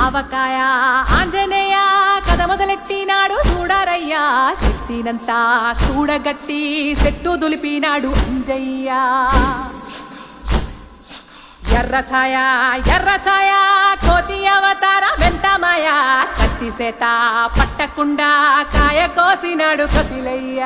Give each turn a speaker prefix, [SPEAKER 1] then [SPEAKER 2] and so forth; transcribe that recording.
[SPEAKER 1] ఆవకాయ ఆంజనేయ కథ మొదలెట్టినాడు చూడారయ్యా శక్తినంతా చూడగట్టి చెట్టు దులిపినాడు అంజయ్య ఎర్ర ఛాయ కోతి అవతార వెంటమాయ కత్తి సేత పట్టకుండా కాయ కోసినాడు కపిలయ్య